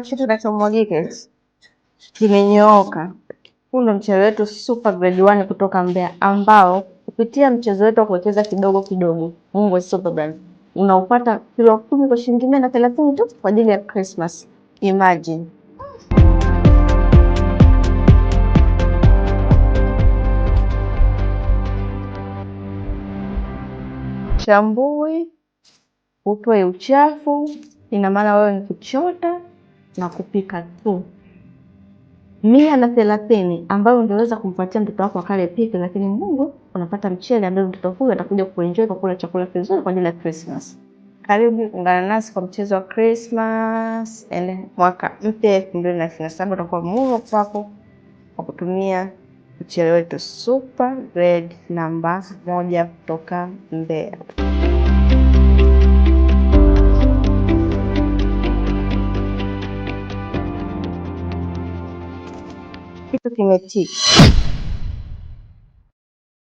kitu kinachomwagika kimenyooka. Huu ndo mchele wetu super grade 1 kutoka Mbeya, ambao kupitia mchezo wetu wa kuwekeza kidogo kidogo, Mungu super brand, unaupata kilo 10 kwa shilingi 130 tu kwa ajili ya Christmas. Imagine. Chambui, utoe uchafu, ina maana wewe ni kuchota na kupika tu. 130 ambayo ungeweza kumpatia mtoto wako akale pike, lakini Mungu unapata mchele ambao mtoto huyu atakuja kuenjoy kwa kula chakula kizuri kwa ajili ya Christmas. Karibu ungana nasi kwa mchezo wa Christmas mwaka mpya 2027 utakuwa muhimu kwako kwa kutumia mchele wetu super grade namba 1 kutoka Mbeya. Kitu kimetii.